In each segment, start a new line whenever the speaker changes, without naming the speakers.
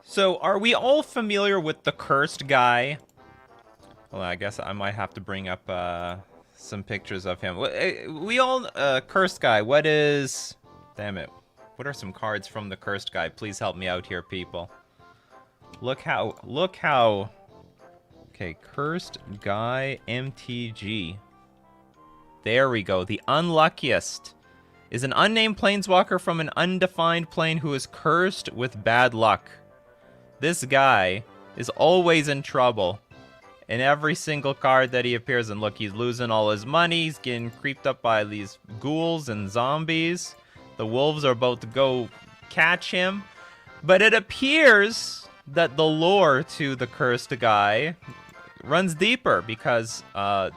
So, are we all familiar with the cursed guy? Well, I guess I might have to bring up some pictures of him. We all, cursed guy, what is... Damn it. What are some cards from the cursed guy? Please help me out here, people. Look how... Okay, cursed guy MTG. There we go. The unluckiest is an unnamed planeswalker from an undefined plane who is cursed with bad luck. This guy is always in trouble in every single card that he appears in. Look, he's losing all his money. He's getting creeped up by these ghouls and zombies. The wolves are about to go catch him. But it appears that the lore to the cursed guy runs deeper because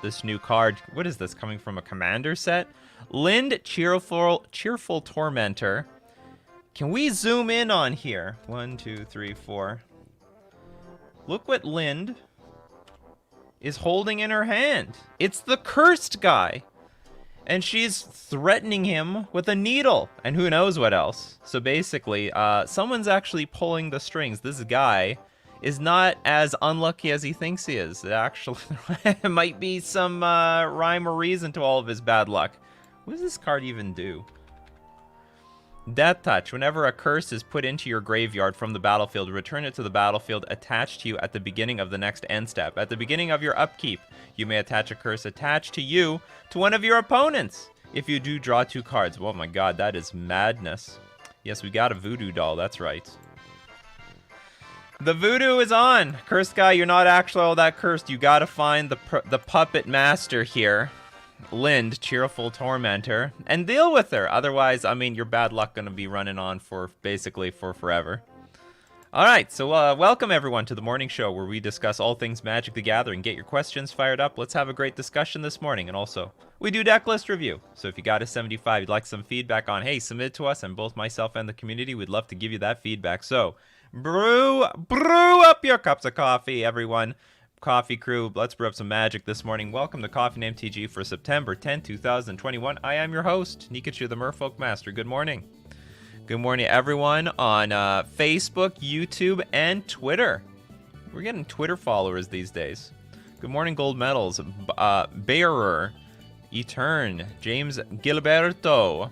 this new card, what is this, coming from a commander set? Lind, Cheerful Tormentor. Can we zoom in on here? 1, 2, 3, 4. Look what Lind is holding in her hand. It's the cursed guy. And she's threatening him with a needle. And who knows what else. So basically, someone's actually pulling the strings. This guy is not as unlucky as he thinks he is. It actually might be some rhyme or reason to all of his bad luck. What does this card even do? Death Touch. Whenever a curse is put into your graveyard from the battlefield, return it to the battlefield attached to you at the beginning of the next end step. At the beginning of your upkeep, you may attach a curse attached to you to one of your opponents. If you do, draw 2 cards. Oh my god, that is madness. Yes, we got a voodoo doll, that's right. The voodoo is on! Cursed guy, you're not actually all that cursed. You gotta find the puppet master here. Lind, Cheerful Tormentor, and deal with her. Otherwise, I mean, your bad luck gonna be running on for basically for forever. Alright, so welcome everyone to the morning show where we discuss all things Magic the Gathering. Get your questions fired up. Let's have a great discussion this morning. And also, we do Decklist review. So if you got a 75, you'd like some feedback on, hey, submit to us, and both myself and the community, we'd love to give you that feedback. So, brew up your cups of coffee, everyone. Coffee crew, let's brew up some magic this morning. Welcome to Coffee and MTG for September 10, 2021. I am your host, Nikachu the Merfolk Master. Good morning. Good morning, everyone on Facebook, YouTube, and Twitter. We're getting Twitter followers these days. Good morning, Gold Medals. Bearer, Etern, James Gilberto.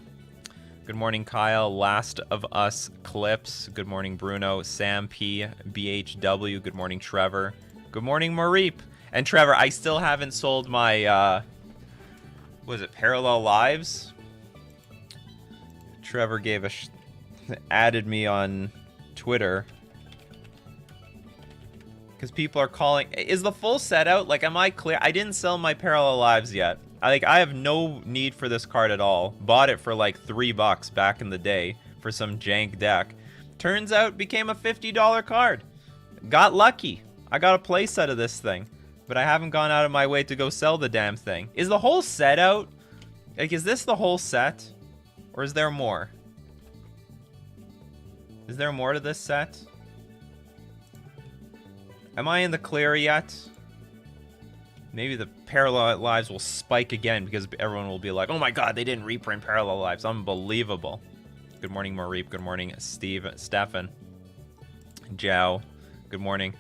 Good morning, Kyle. Last of Us Clips. Good morning, Bruno. Sam P. BHW. Good morning, Trevor. Good morning, Mareep. And Trevor, I still haven't sold my, was it Parallel Lives? Trevor gave a added me on Twitter. Because people are calling, is the full set out? Like, am I clear? I didn't sell my Parallel Lives yet. I have no need for this card at all. Bought it for like $3 back in the day for some jank deck. Turns out became a $50 card. Got lucky. I got a playset of this thing, but I haven't gone out of my way to go sell the damn thing. Is the whole set out? Like, is this the whole set? Or is there more? Is there more to this set? Am I in the clear yet? Maybe the Parallel Lives will spike again because everyone will be like, oh my god, they didn't reprint Parallel Lives. Unbelievable. Good morning, Mareep. Good morning, Stefan. Jow. Good morning.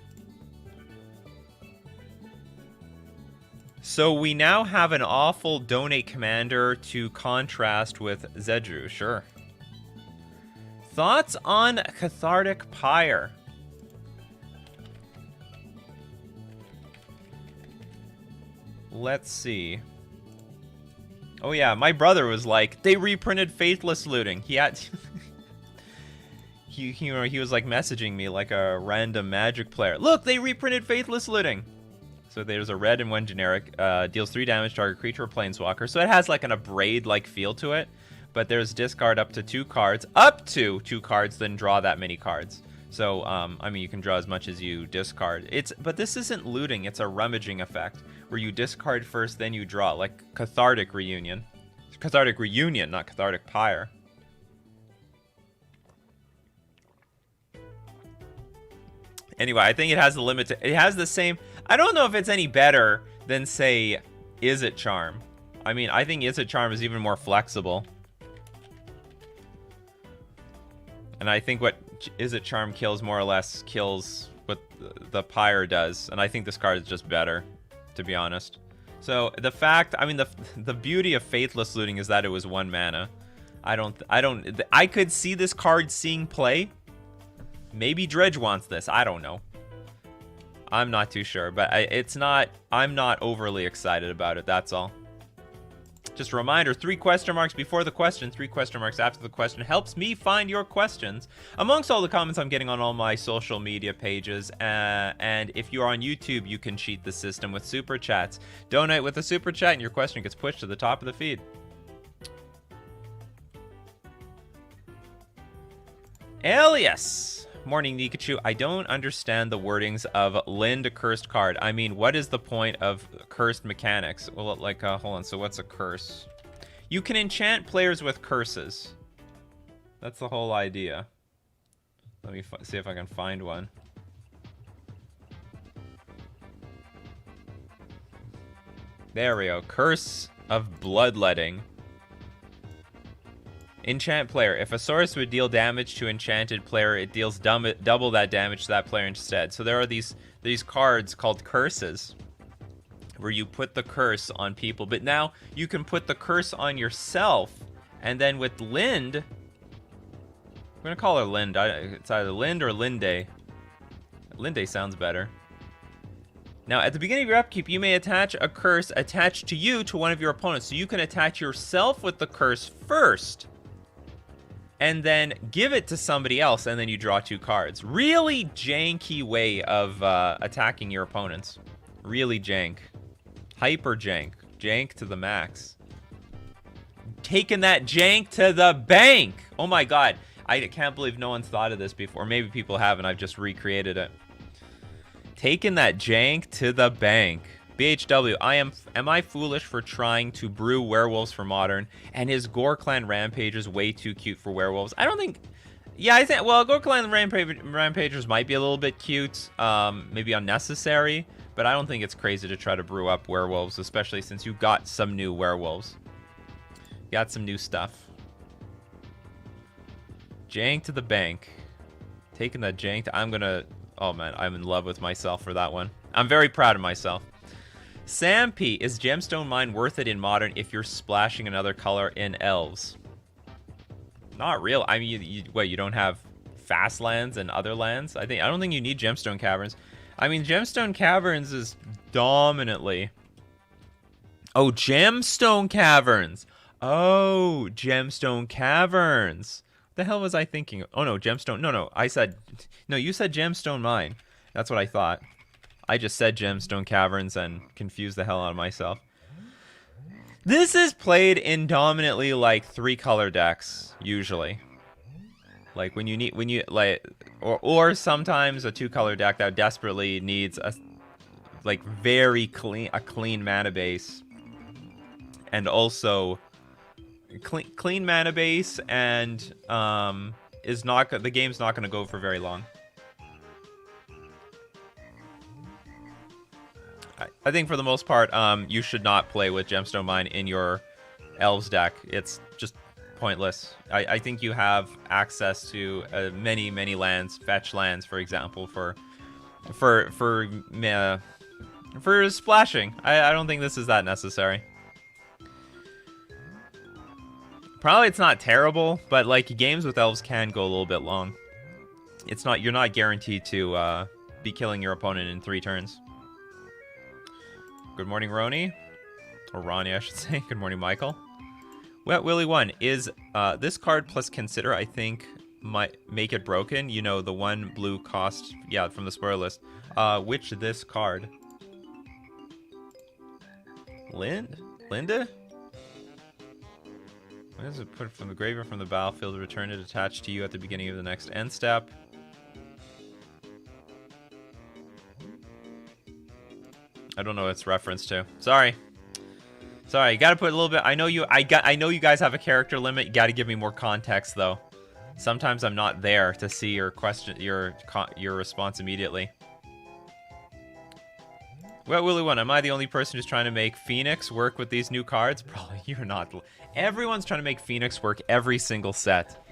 So we now have an awful donate commander to contrast with Zedru, sure. Thoughts on Cathartic Pyre? Let's see. Oh yeah, my brother was like, they reprinted Faithless Looting. He had... he was like messaging me like a random Magic player. Look, they reprinted Faithless Looting. So there's a red and 1 generic, deals 3 damage to target creature or planeswalker. So it has like an Abrade-like feel to it. But there's discard up to 2 cards. Up to 2 cards, then draw that many cards. So, I mean, you can draw as much as you discard. But this isn't looting, it's a rummaging effect. Where you discard first, then you draw. Like Cathartic Reunion. Cathartic Reunion, not Cathartic Pyre. Anyway, I think it has the limit to... It has the same... I don't know if it's any better than, say, Izzet Charm. I mean, I think Izzet Charm is even more flexible. And I think what Is it charm kills more or less kills what the pyre does, and I think this card is just better, to be honest. So the fact, I mean, the beauty of Faithless Looting is that it was 1 mana. I could see this card seeing play. Maybe Dredge wants this. I don't know. I'm not too sure, but I'm not overly excited about it. That's all. Just a reminder, 3 question marks before the question, 3 question marks after the question helps me find your questions amongst all the comments I'm getting on all my social media pages. And if you're on YouTube, you can cheat the system with super chats. Donate with a super chat and your question gets pushed to the top of the feed. Elias! Morning, Nikachu. I don't understand the wordings of Lind cursed card. I mean, what is the point of cursed mechanics? Well, like, hold on. So what's a curse? You can enchant players with curses. That's the whole idea. Let me see if I can find one. There we go. Curse of Bloodletting. Enchant player. If a source would deal damage to enchanted player, it deals double that damage to that player instead. So there are these cards called curses, where you put the curse on people. But now you can put the curse on yourself. And then with Lind, I'm going to call her Lind. It's either Lind or Linde. Linde sounds better. Now, at the beginning of your upkeep, you may attach a curse attached to you to one of your opponents. So you can attach yourself with the curse first, and then give it to somebody else, and then you draw 2 cards. Really janky way of attacking your opponents. Really jank. Hyper jank. Jank to the max. Taking that jank to the bank! Oh my god. I can't believe no one's thought of this before. Maybe people have, and I've just recreated it. Taking that jank to the bank. BHW, am I foolish for trying to brew werewolves for modern? And his Gore Clan Rampagers way too cute for werewolves? I don't think... Yeah, I think... Well, Gore Clan Rampagers might be a little bit cute. Maybe unnecessary. But I don't think it's crazy to try to brew up werewolves, especially since you got some new werewolves. Got some new stuff. Jank to the bank. Taking that jank to... I'm gonna... Oh, man. I'm in love with myself for that one. I'm very proud of myself. Sam P, is Gemstone Mine worth it in Modern if you're splashing another color in Elves? Not real. I mean, you don't have fast lands and other lands? I don't think you need Gemstone Caverns. I mean, Gemstone Caverns is dominantly... Oh, Gemstone Caverns! Oh, Gemstone Caverns! What the hell was I thinking? Oh, no, Gemstone... No, I said... No, you said Gemstone Mine. That's what I thought. I just said Gemstone Caverns and confused the hell out of myself. This is played in dominantly like 3-color decks, usually. Like or sometimes a 2-color deck that desperately needs a very clean mana base, and also clean mana base, and the game's not going to go for very long. I think for the most part, you should not play with Gemstone Mine in your Elves deck. It's just pointless. I think you have access to many lands, fetch lands, for example, for splashing. I don't think this is that necessary. Probably it's not terrible, but like games with Elves can go a little bit long. You're not guaranteed to be killing your opponent in 3 turns. Good morning, Roni. Or Ronnie, I should say. Good morning, Michael. Wet Willy 1. Is this card plus Consider, I think, might make it broken? You know, the 1 blue cost, yeah, from the spoiler list. Which this card? Linda? When does it put from the graveyard from the battlefield, return it attached to you at the beginning of the next end step? I don't know what it's referenced to. Sorry, you gotta put a little bit. I know you guys have a character limit. You gotta give me more context, though. Sometimes I'm not there to see your question, your response immediately. Well, Willy One, am I the only person who's trying to make Phoenix work with these new cards? Probably you're not. Everyone's trying to make Phoenix work every single set.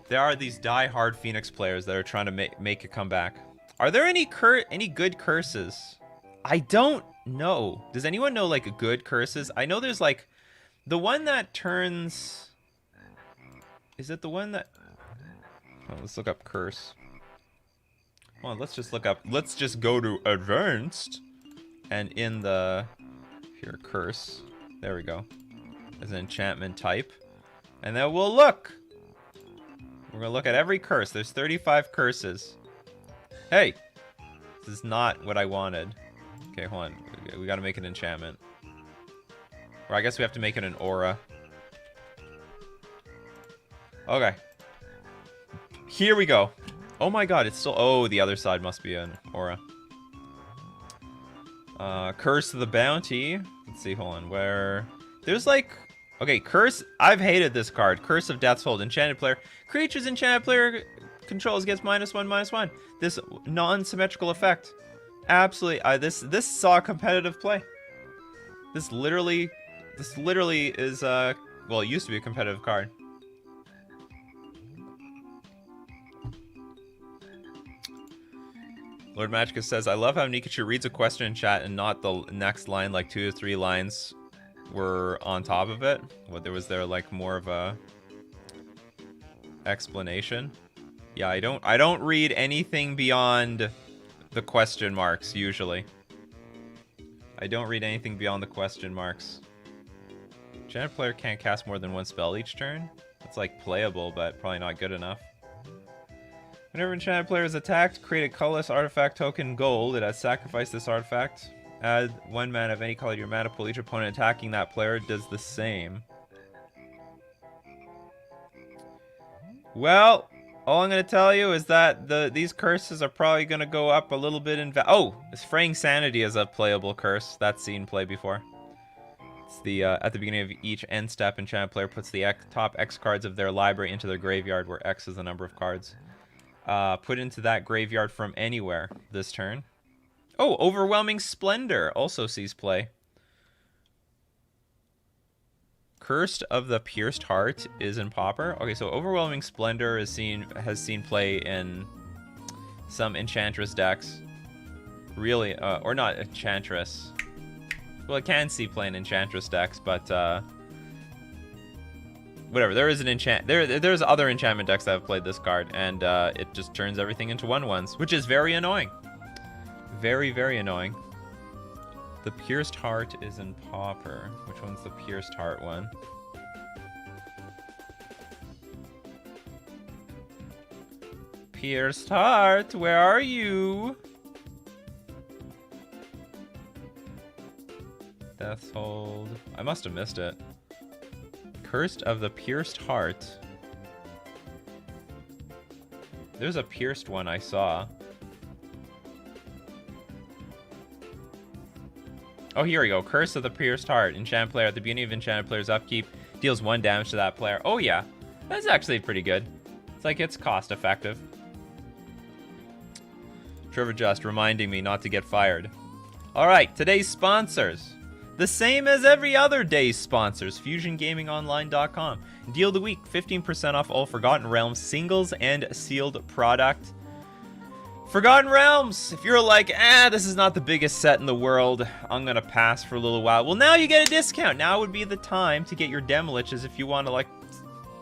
There are these die-hard Phoenix players that are trying to make a comeback. Are there any good curses? I don't know. Does anyone know like good curses? I know there's like the one that turns. Is it the one that? Oh, let's look up curse. Well, let's just look up. Let's just go to advanced, and in the here curse. There we go. As an enchantment type, and then we'll look. We're gonna look at every curse. There's 35 curses. Hey, this is not what I wanted. Okay, hold on. We gotta make an enchantment. Or I guess we have to make it an aura. Okay. Here we go. Oh my god, it's still... Oh, the other side must be an aura. Curse of the Bounty. Let's see, hold on. Where... There's like... Okay, Curse... I've hated this card. Curse of Death's Hold. Enchanted player. Creatures enchanted player controls gets -1/-1. This non-symmetrical effect. Absolutely. This saw competitive play. This literally is... well, it used to be a competitive card. Lord Magicus says, I love how Nikachu reads a question in chat and not the next line, like 2 to 3 lines were on top of it. What there was like more of a explanation. Yeah, I don't read anything beyond the question marks usually. I don't read anything beyond the question marks. Enchanted player can't cast more than 1 spell each turn. That's like playable, but probably not good enough. Whenever enchanted player is attacked, create a colorless artifact token gold. It has sacrificed this artifact. Add 1 mana of any color to your mana pool. Each opponent attacking that player does the same. Well, all I'm going to tell you is that these curses are probably going to go up a little bit in value. Oh, it's Fraying Sanity is a playable curse. That's seen play before. It's the at the beginning of each end step, enchanted player puts the top X cards of their library into their graveyard, where X is the number of cards. Put into that graveyard from anywhere this turn. Oh, Overwhelming Splendor also sees play. Cursed of the Pierced Heart is in Pauper. Okay, so Overwhelming Splendor has seen play in some Enchantress decks. Really, or not Enchantress. Well, it can see play in Enchantress decks, but whatever. There is an there's other enchantment decks that have played this card, and it just turns everything into 1/1s, which is very annoying. Very, very annoying. The Pierced Heart is in Pauper. Which one's the Pierced Heart one? Pierced Heart, where are you? Death's Hold. I must have missed it. Cursed of the Pierced Heart. There's a pierced one I saw. Oh, here we go. Curse of the Pierced Heart. Enchanted player at the beginning of enchanted player's upkeep deals 1 damage to that player. Oh yeah, that's actually pretty good. It's like it's cost effective. Trevor Just reminding me not to get fired. All right, today's sponsors. The same as every other day's sponsors, FusionGamingOnline.com. Deal of the week, 15% off all Forgotten Realms singles and sealed product. Forgotten Realms, if you're like, this is not the biggest set in the world, I'm gonna pass for a little while. Well, now you get a discount. Now would be the time to get your Demoliches if you want to, like,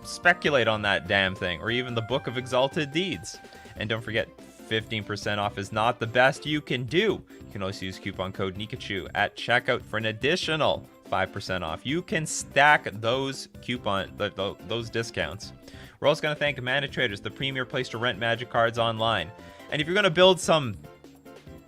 speculate on that damn thing. Or even the Book of Exalted Deeds. And don't forget, 15% off is not the best you can do. You can also use coupon code Nikachu at checkout for an additional 5% off. You can stack those those discounts. We're also going to thank Mana Traders, the premier place to rent Magic cards online. And if you're going to build some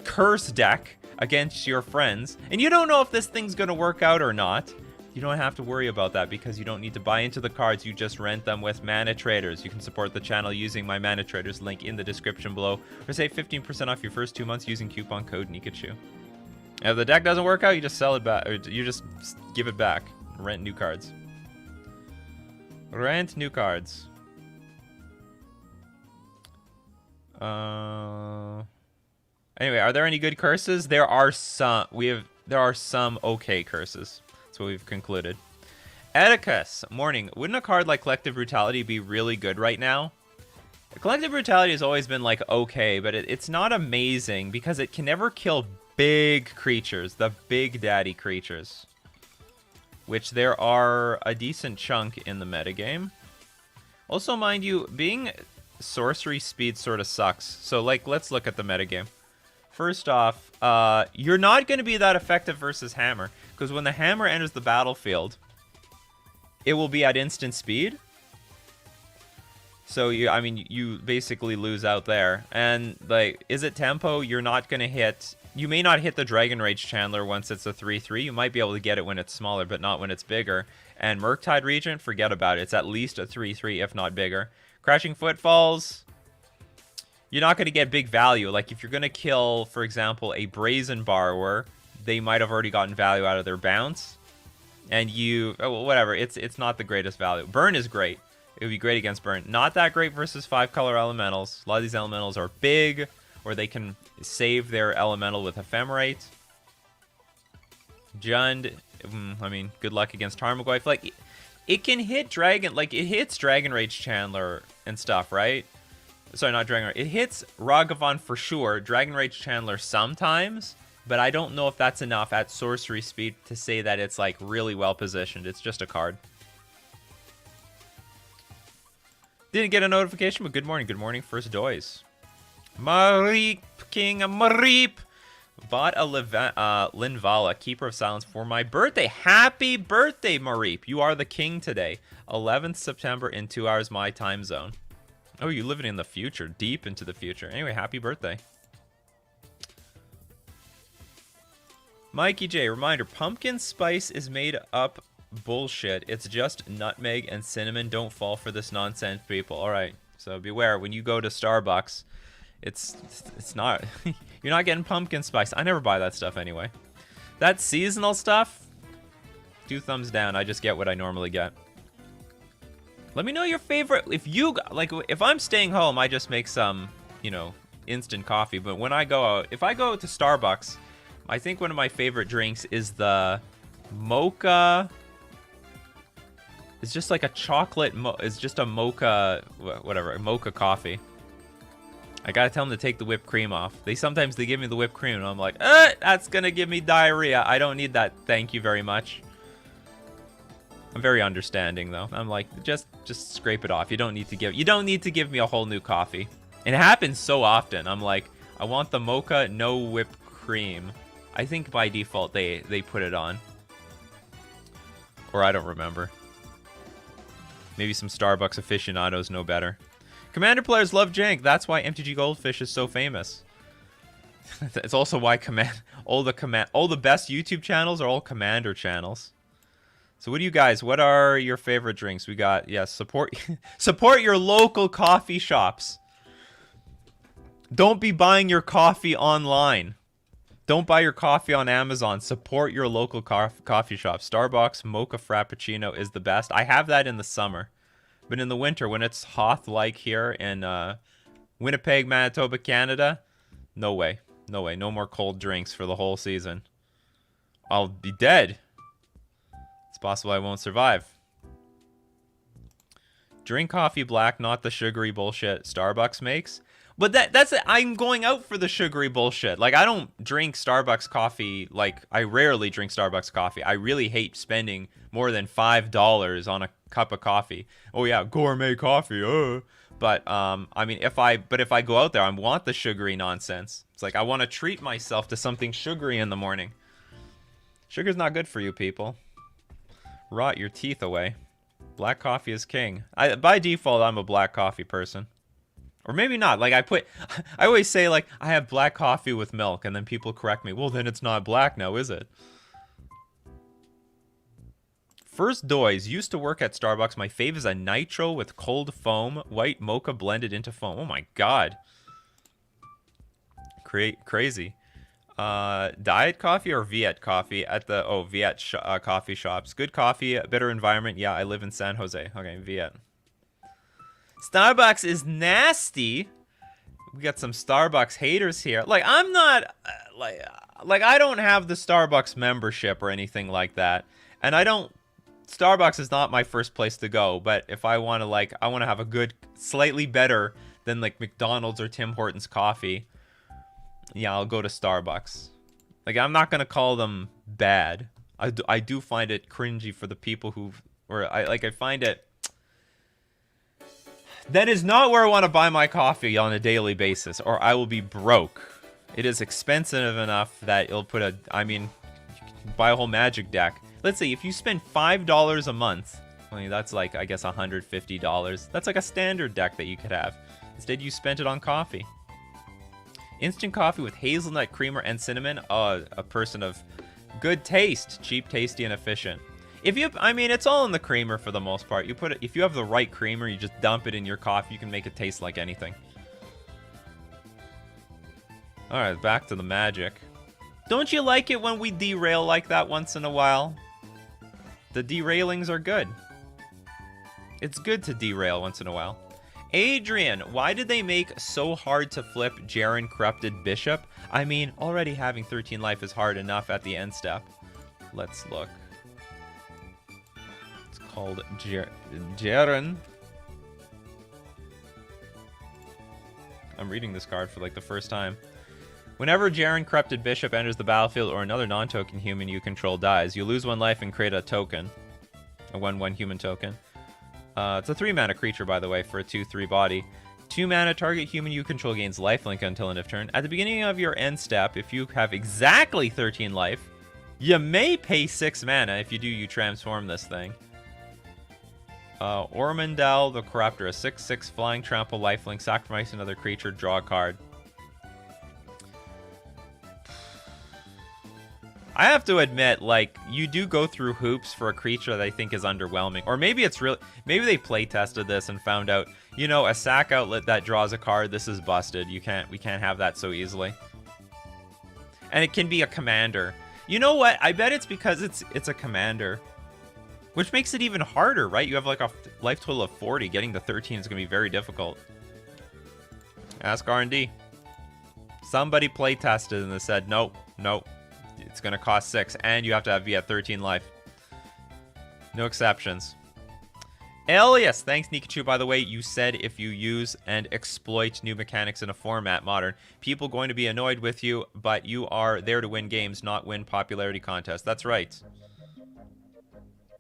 curse deck against your friends, and you don't know if this thing's going to work out or not, you don't have to worry about that because you don't need to buy into the cards. You just rent them with Mana Traders. You can support the channel using my Mana Traders link in the description below, or save 15% off your first 2 months using coupon code Nikachu. If the deck doesn't work out, you just sell it back, or you just give it back. Rent new cards. Rent new cards. Anyway, are there any good curses? There are some. There are some okay curses. That's what we've concluded. Atticus, morning. Wouldn't a card like Collective Brutality be really good right now? Collective Brutality has always been, like, okay, but it's not amazing because it can never kill big creatures, the big daddy creatures. Which there are a decent chunk in the metagame. Also, mind you, being sorcery speed sort of sucks. So, like, let's look at the metagame. First off, you're not going to be that effective versus Hammer. Because when the Hammer enters the battlefield, it will be at instant speed. So, you basically lose out there. And, like, is it tempo? You're not going to hit... You may not hit the Dragon Rage Chandler once it's a 3-3. You might be able to get it when it's smaller, but not when it's bigger. And Murktide Regent, forget about it. It's at least a 3-3, if not bigger. Crashing Footfalls, you're not going to get big value. Like, if you're going to kill, for example, a Brazen Borrower, they might have already gotten value out of their bounce. And whatever, it's not the greatest value. Burn is great. It would be great against Burn. Not that great versus 5-color elementals. A lot of these elementals are big, or they can save their elemental with Ephemerate. Jund, good luck against Tarmogoyf. Like, it can hit Dragon, like, it hits Dragon Rage Chandler and stuff, right? Sorry, not Dragon Rage. It hits Ragavan for sure. Dragon Rage Chandler sometimes, but I don't know if that's enough at sorcery speed to say that it's, like, really well positioned. It's just a card. Didn't get a notification, but good morning. Good morning, First Doys. Mareep, King Mareep. Bought a Linvala, Keeper of Silence, for my birthday. Happy birthday, Mareep. You are the king today. 11th September in 2 hours my time zone. Oh, you living in the future, deep into the future. Anyway, happy birthday. Mikey J, reminder, pumpkin spice is made up bullshit. It's just nutmeg and cinnamon. Don't fall for this nonsense, people. All right, so beware when you go to Starbucks. It's not you're not getting pumpkin spice. I never buy that stuff anyway. That seasonal stuff, 2 thumbs down. I just get what I normally get. Let me know your favorite. If I'm staying home, I just make some, instant coffee. But when I go out, if I go to Starbucks, I think one of my favorite drinks is the mocha. It's just like a chocolate. It's just a mocha, whatever, mocha coffee. I gotta tell them to take the whipped cream off. Sometimes they give me the whipped cream, and I'm like, that's gonna give me diarrhea. I don't need that. Thank you very much. I'm very understanding though. I'm like, just scrape it off. You don't need to give me a whole new coffee. And it happens so often. I'm like, I want the mocha, no whipped cream. I think by default they put it on. Or I don't remember. Maybe some Starbucks aficionados know better. Commander players love jank. That's why MTG Goldfish is so famous. It's also why all the best YouTube channels are all Commander channels. So what are your favorite drinks? We got, support your local coffee shops. Don't be buying your coffee online. Don't buy your coffee on Amazon. Support your local coffee shop. Starbucks Mocha Frappuccino is the best. I have that in the summer. But in the winter, when it's hot like here in Winnipeg, Manitoba, Canada, no way. No way. No more cold drinks for the whole season. I'll be dead. It's possible I won't survive. Drink coffee black, not the sugary bullshit Starbucks makes. But that's it. I'm going out for the sugary bullshit. Like, I don't drink Starbucks coffee. Like, I rarely drink Starbucks coffee. I really hate spending more than $5 on a cup of coffee. Oh yeah, gourmet coffee. But if I go out there, I want the sugary nonsense. It's like I want to treat myself to something sugary in the morning. Sugar's not good for you, people. Rot your teeth away. Black coffee is king. By default, I'm a black coffee person. Or maybe not. Like, I always say, like, I have black coffee with milk, and then people correct me. Well, then it's not black now, is it? First Doys used to work at Starbucks. My fave is a nitro with cold foam, white mocha blended into foam. Oh my god. Crazy. Diet coffee or Viet coffee at the Viet coffee shops. Good coffee, better environment. Yeah, I live in San Jose. Okay, Viet. Starbucks is nasty. We got some Starbucks haters here. Like, I'm not like I don't have the Starbucks membership or anything like that. And Starbucks is not my first place to go, but if I want to I want to have a good, slightly better than like McDonald's or Tim Hortons coffee, yeah, I'll go to Starbucks. Like, I'm not gonna call them bad. I do find it cringy for the people who, or I find it. That is not where I want to buy my coffee on a daily basis, or I will be broke. It is expensive enough that it'll put a, I mean, you can buy a whole Magic deck. Let's say if you spend $5 a month, I mean, that's like, I guess, $150. That's like a standard deck that you could have. Instead, you spent it on coffee. Instant coffee with hazelnut creamer and cinnamon. Oh, a person of good taste. Cheap, tasty, and efficient. If you, I mean, it's all in the creamer for the most part. You put it, if you have the right creamer, you just dump it in your coffee. You can make it taste like anything. All right, back to the Magic. Don't you like it when we derail like that once in a while? The derailings are good. It's good to derail once in a while. Adrian, why did they make so hard to flip Jaren Corrupted Bishop? I mean, already having 13 life is hard enough at the end step. Let's look. It's called Jaren. I'm reading this card for like the first time. Whenever Jaren Corrupted Bishop enters the battlefield or another non-token human you control dies, you lose 1 life and create a token. A 1/1 human token. It's a 3-mana creature, by the way, for a 2/3 body. 2 mana, target human you control gains lifelink until end of turn. At the beginning of your end step, if you have exactly 13 life, you may pay 6 mana. If you do, you transform this thing. Ormondel the Corruptor, a 6/6 flying trample lifelink, sacrifice another creature, draw a card. I have to admit, like, you do go through hoops for a creature that I think is underwhelming. Or maybe it's really, maybe they play tested this and found out, you know, a sack outlet that draws a card, this is busted. We can't have that so easily. And it can be a commander. You know what? I bet it's because it's a commander. Which makes it even harder, right? You have like a life total of 40. Getting to 13 is going to be very difficult. Ask R&D. Somebody play tested and they said, nope, nope. It's going to cost 6, and you have to be at 13 life. No exceptions. Elias, thanks Nikachu. By the way, you said if you use and exploit new mechanics in a format, Modern, people going to be annoyed with you, but you are there to win games, not win popularity contests. That's right. Is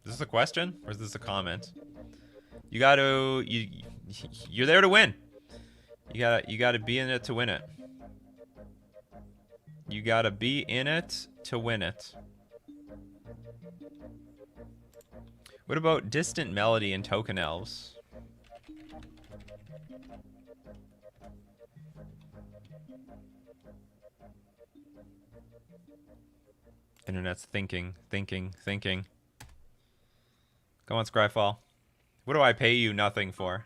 this a question, or is this a comment? You got to, you're there to win. You gotta be in it to win it. You gotta be in it to win it. What about Distant Melody and Token Elves? Internet's thinking. Come on, Scryfall. What do I pay you nothing for?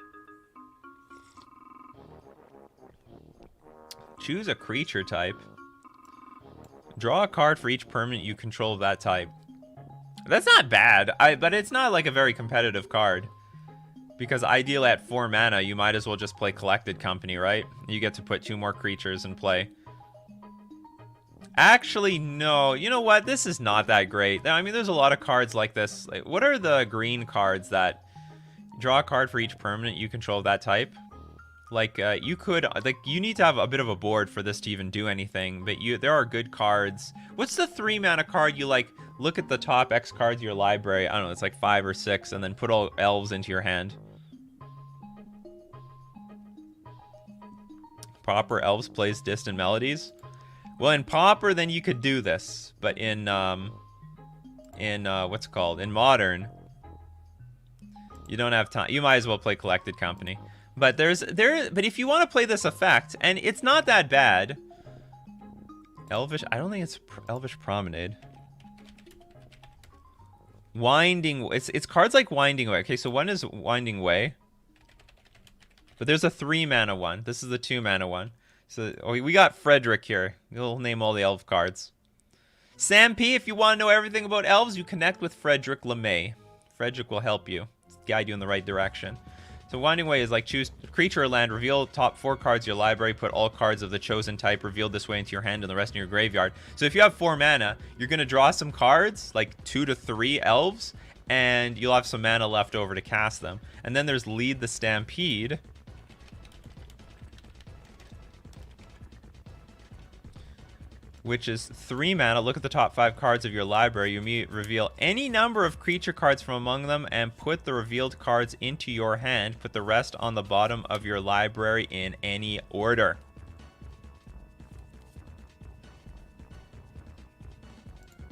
Choose a creature type. Draw a card for each permanent you control of that type. That's not bad, but it's not like a very competitive card. Because ideally at 4 mana, you might as well just play Collected Company, right? You get to put 2 more creatures in play. Actually, no. You know what? This is not that great. I mean, there's a lot of cards like this. Like, what are the green cards that draw a card for each permanent you control of that type? Like, you could, like, you need to have a bit of a board for this to even do anything, but there are good cards. What's the 3 mana card you, like, look at the top X cards of your library, I don't know, it's like 5 or 6, and then put all elves into your hand? Pauper Elves plays Distant Melodies? Well, in Pauper, then you could do this, but in what's it called? In Modern, you don't have time. You might as well play Collected Company. But but if you want to play this effect, and it's not that bad. Elvish, I don't think it's Elvish Promenade. Winding, it's cards like Winding Way. Okay, so one is Winding Way. But there's a 3 mana one. This is the 2 mana one. So we got Frederick here. We'll name all the elf cards. Sam P, if you want to know everything about elves, you connect with Frederick LeMay. Frederick will help you, guide you in the right direction. So Winding Way is like choose creature or land, reveal top 4 cards of your library, put all cards of the chosen type revealed this way into your hand and the rest in your graveyard. So if you have 4 mana, you're going to draw some cards, like 2 to 3 elves, and you'll have some mana left over to cast them. And then there's Lead the Stampede, which is 3 mana. Look at the top 5 cards of your library. You may reveal any number of creature cards from among them and put the revealed cards into your hand. Put the rest on the bottom of your library in any order.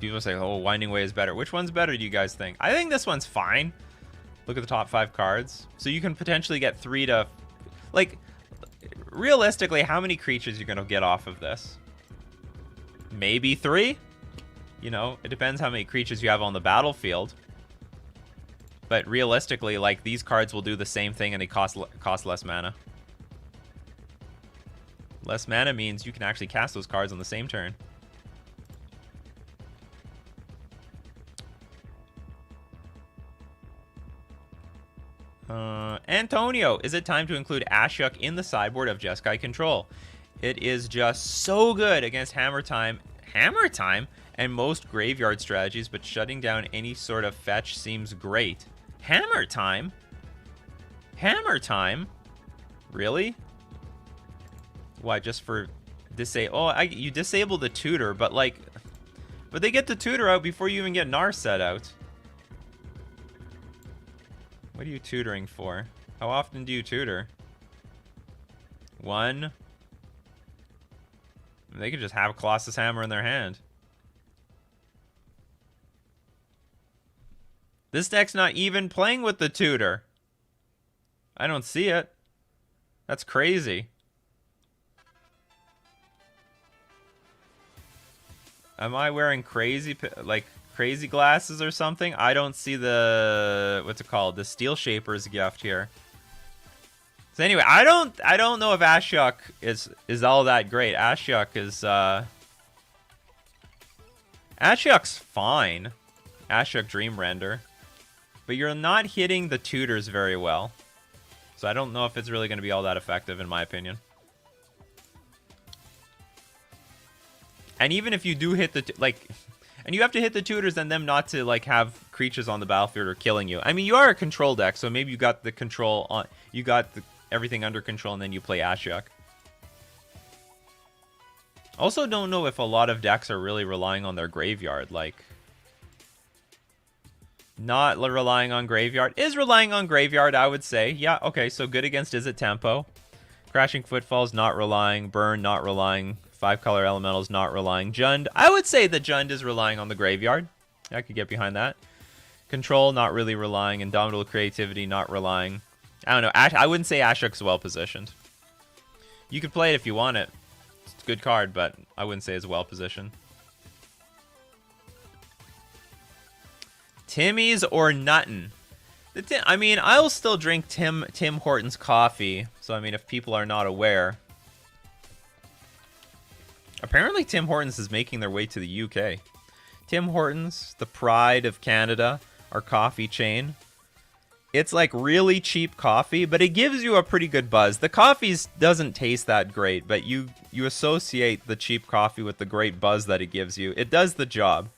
People say, oh, Winding Way is better. Which one's better, do you guys think? I think this one's fine. Look at the top 5 cards. So you can potentially get 3 to... Like, realistically, how many creatures are you going to get off of this? Maybe 3? You know, it depends how many creatures you have on the battlefield. But realistically, like, these cards will do the same thing and they cost less mana. Less mana means you can actually cast those cards on the same turn. Antonio, is it time to include Ashok in the sideboard of Jeskai Control? It is just so good against Hammer Time, and most graveyard strategies, but shutting down any sort of fetch seems great. Hammer Time? Really? Why, just for you disable the tutor, but they get the tutor out before you even get Narset out. What are you tutoring for? How often do you tutor? 1? They could just have a Colossus Hammer in their hand. This deck's not even playing with the tutor. I don't see it. That's crazy. Am I wearing crazy glasses or something? I don't see the, what's it called? The Steel Shaper's gift here. So anyway, I don't know if Ashok is all that great. Ashok's fine. Ashok Dream Render. But you're not hitting the tutors very well. So I don't know if it's really going to be all that effective in my opinion. And even if you do hit the and you have to hit the tutors and them not to have creatures on the battlefield or killing you. I mean, you are a control deck, so maybe you got the control on, everything under control, and then you play Ashok. Also, don't know if a lot of decks are really relying on their graveyard. Not relying on graveyard is relying on graveyard, I would say. Yeah, okay, so good against Is It Tempo. Crashing Footfalls, not relying. Burn, not relying. 5-color Elementals, not relying. Jund, I would say that Jund is relying on the graveyard. I could get behind that. Control, not really relying. Indomitable Creativity, not relying. I don't know. I wouldn't say Ashok's well positioned. You could play it if you want it. It's a good card, but I wouldn't say it's well positioned. Timmy's or Nuttin? I mean, I'll still drink Tim Hortons coffee. So, I mean, if people are not aware. Apparently, Tim Hortons is making their way to the UK. Tim Hortons, the pride of Canada, our coffee chain. It's like really cheap coffee, but it gives you a pretty good buzz. The coffee doesn't taste that great, but you associate the cheap coffee with the great buzz that it gives you. It does the job.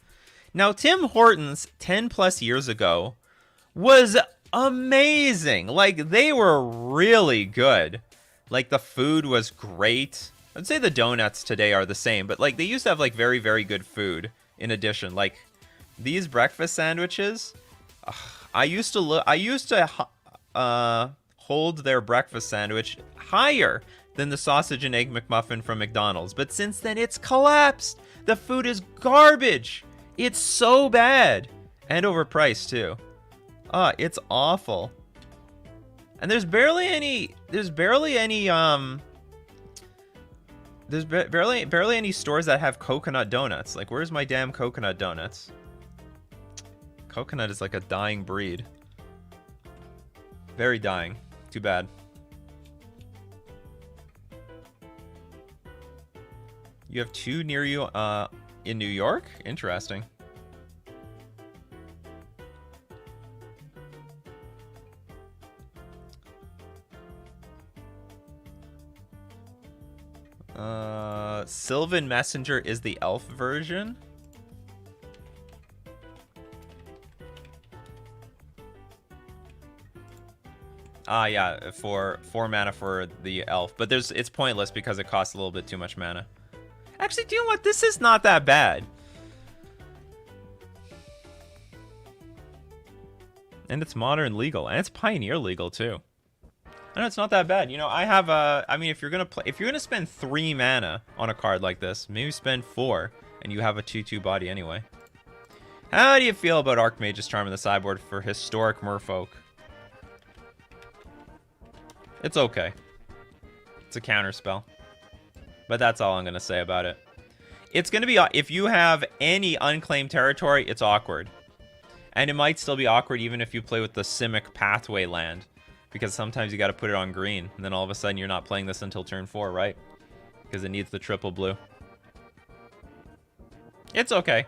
Now, Tim Hortons, 10 plus years ago, was amazing. They were really good. The food was great. I'd say the donuts today are the same, but they used to have very, very good food in addition. These breakfast sandwiches, I used to hold their breakfast sandwich higher than the sausage and egg McMuffin from McDonald's. But since then, it's collapsed. The food is garbage. It's so bad. And overpriced, too. It's awful. And there's barely any stores that have coconut donuts. Where's my damn coconut donuts? Coconut is like a dying breed. Very dying. Too bad. You have 2 near you in New York? Interesting. Sylvan Messenger is the elf version. Yeah, for 4 mana for the elf, but it's pointless because it costs a little bit too much mana. Actually, do you know what? This is not that bad. And it's modern legal, and it's pioneer legal too. I know it's not that bad. You know, I have a. I mean, if you're gonna spend 3 mana on a card like this, maybe spend 4, and you have a 2/2 body anyway. How do you feel about Archmage's Charm in the sideboard for historic Merfolk? It's okay. It's a counter spell, but that's all I'm gonna say about it. It's gonna be, if you have any unclaimed territory, it's awkward. And it might still be awkward even if you play with the Simic Pathway land. Because sometimes you gotta put it on green, and then all of a sudden you're not playing this until turn 4, right? Because it needs the triple blue. It's okay.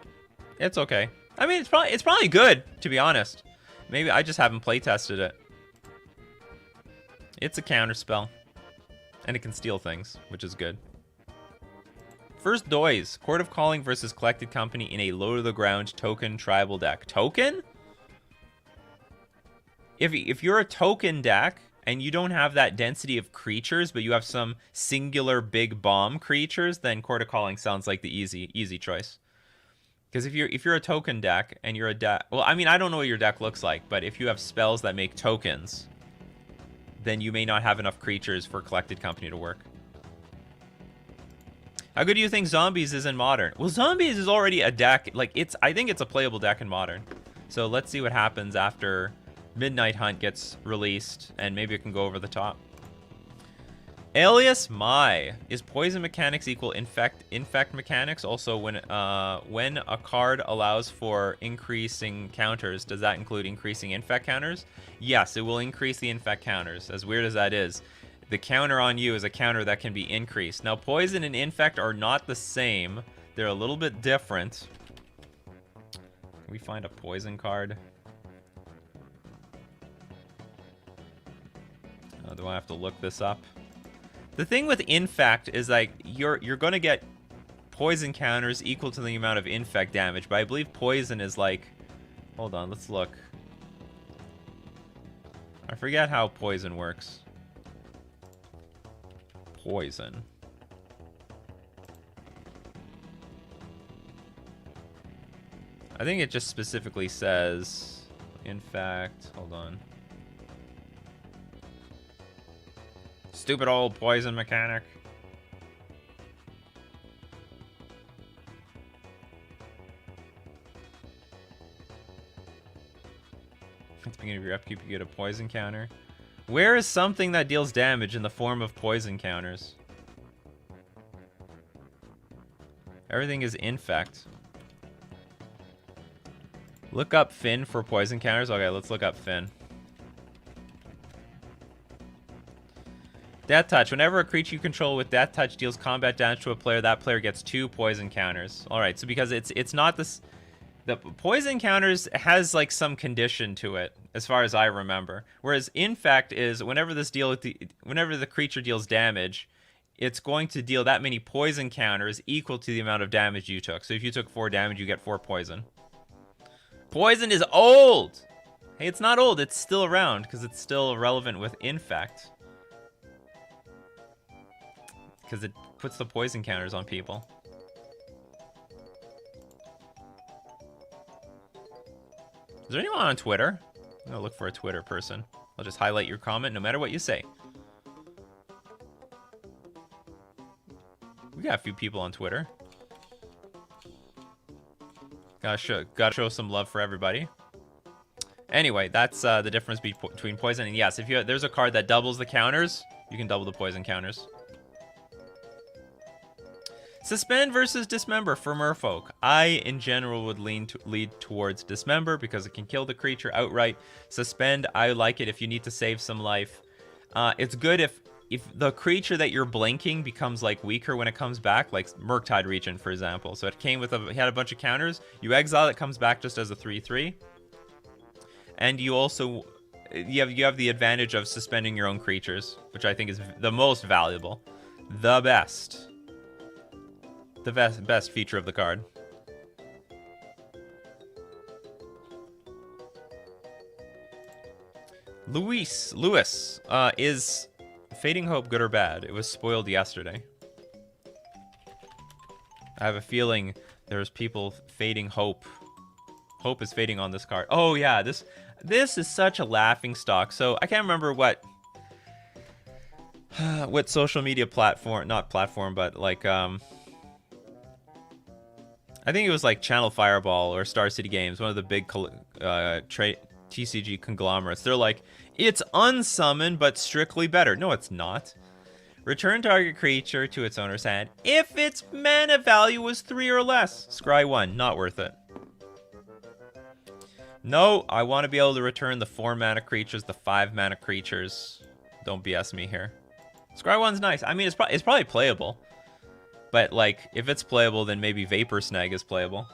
It's okay. I mean, it's probably good, to be honest. Maybe I just haven't play tested it. It's a counter spell. And it can steal things, which is good. First Doise, Court of Calling versus Collected Company in a low-to-the-ground token tribal deck. Token? If you're a token deck, and you don't have that density of creatures, but you have some singular big bomb creatures, then Court of Calling sounds like the easy choice. Because if you're a token deck, and you're a deck... Well, I mean, I don't know what your deck looks like, but if you have spells that make tokens, then you may not have enough creatures for Collected Company to work. How good do you think Zombies is in Modern? Well, Zombies is already a deck. Like, I think it's a playable deck in Modern. So let's see what happens after Midnight Hunt gets released, and maybe it can go over the top. Alias Mai. Is poison mechanics equal infect mechanics? Also, when a card allows for increasing counters, does that include increasing infect counters? Yes, it will increase the infect counters, as weird as that is. The counter on you is a counter that can be increased. Now, poison and infect are not the same. They're a little bit different. Can we find a poison card? Oh, do I have to look this up? The thing with infect is, like, you're going to get poison counters equal to the amount of infect damage, but I believe poison is like... Hold on, let's look. I forget how poison works. Poison. I think it just specifically says, in fact, hold on. Stupid old poison mechanic. At the beginning of your upkeep, you get a poison counter. Where is something that deals damage in the form of poison counters? Everything is infect. Look up Finn for poison counters. Okay, let's look up Finn. Death Touch. Whenever a creature you control with Death Touch deals combat damage to a player, that player gets 2 poison counters. Alright, so because it's not this... The poison counters has, like, some condition to it, as far as I remember. Whereas infect is whenever the creature deals damage, it's going to deal that many poison counters equal to the amount of damage you took. So if you took 4 damage, you get 4 poison. Poison is old! Hey, it's not old. It's still around, because it's still relevant with infect. Because it puts the poison counters on people. Is there anyone on Twitter? I'm gonna look for a Twitter person. I'll just highlight your comment no matter what you say. We got a few people on Twitter. Gotta show some love for everybody. Anyway, that's the difference between poison and yes, if there's a card that doubles the counters, you can double the poison counters. Suspend versus Dismember for Merfolk. I, in general, would lead towards Dismember because it can kill the creature outright. Suspend, I like it if you need to save some life. It's good if the creature that you're blinking becomes, like, weaker when it comes back, like Murktide Regent, for example. So it came with it had a bunch of counters. You exile, it comes back just as a 3/3. And you also you have the advantage of suspending your own creatures, which I think is the most valuable. The best. The best feature of the card. Lewis, is Fading Hope good or bad? It was spoiled yesterday. I have a feeling there's people fading hope. Hope is fading on this card. Oh yeah, this is such a laughing stock. So I can't remember what social media platform, not platform, but like I think it was like Channel Fireball or Star City Games, one of the big TCG conglomerates. They're like, it's unsummoned but strictly better. No, it's not. Return target creature to its owner's hand if its mana value was 3 or less. Scry 1, not worth it. No, I want to be able to return the 4 mana creatures, the 5 mana creatures. Don't BS me here. Scry 1's nice. I mean, it's probably playable. But, like, if it's playable, then maybe Vapor Snag is playable.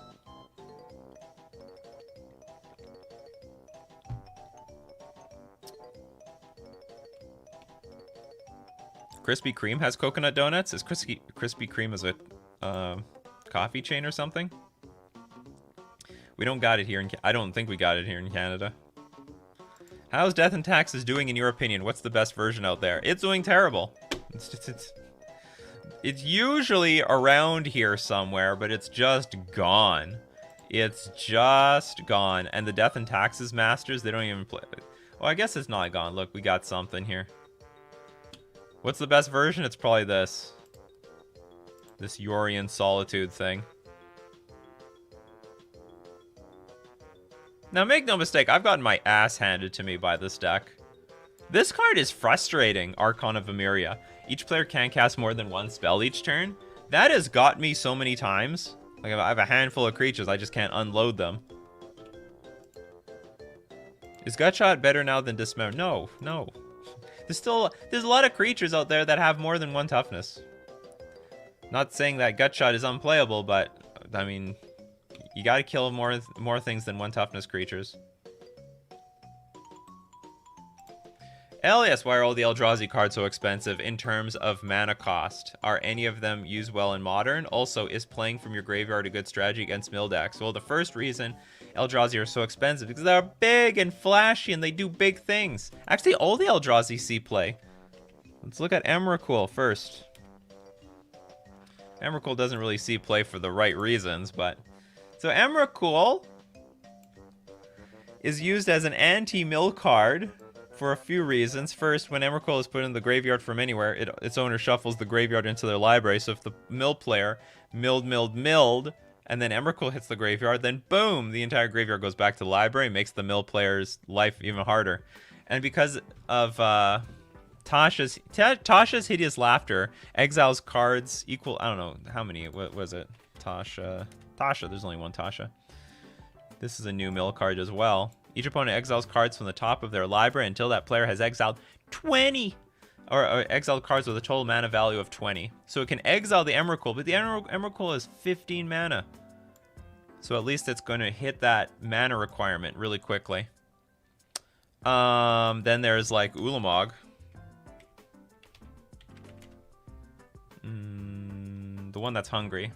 Krispy Kreme has coconut donuts? Is Krispy Kreme as a coffee chain or something? We don't got it here I don't think we got it here in Canada. How's Death and Taxes doing in your opinion? What's the best version out there? It's doing terrible. It's usually around here somewhere, but it's just gone. It's just gone. And the Death and Taxes Masters, they don't even play. Well, I guess it's not gone. Look, we got something here. What's the best version? It's probably this. This Yorian Solitude thing. Now, make no mistake, I've gotten my ass handed to me by this deck. This card is frustrating, Archon of Emeria. Each player can cast more than one spell each turn. That has got me so many times. Like, I have a handful of creatures, I just can't unload them. Is Gutshot better now than Dismember? No, no. There's a lot of creatures out there that have more than 1 toughness. Not saying that Gutshot is unplayable, but, I mean, you gotta kill more things than 1 toughness creatures. Elias, why are all the Eldrazi cards so expensive in terms of mana cost? Are any of them used well in Modern? Also, is playing from your graveyard a good strategy against mill decks? Well, the first reason Eldrazi are so expensive because they're big and flashy and they do big things. Actually, all the Eldrazi see play. Let's look at Emrakul first. Emrakul doesn't really see play for the right reasons, but... So Emrakul is used as an anti-mill card for a few reasons. First, when Emrakul is put in the graveyard from anywhere, its owner shuffles the graveyard into their library. So if the mill player milled, and then Emrakul hits the graveyard, then boom, the entire graveyard goes back to the library, makes the mill player's life even harder. And because of Tasha's Hideous Laughter, exiles cards equal, I don't know, how many, what was it? Tasha, there's only one Tasha. This is a new mill card as well. Each opponent exiles cards from the top of their library until that player has exiled 20 or exiled cards with a total mana value of 20. So it can exile the Emrakul, but the Emrakul is 15 mana. So at least it's going to hit that mana requirement really quickly. Then there's like Ulamog. The one that's hungry.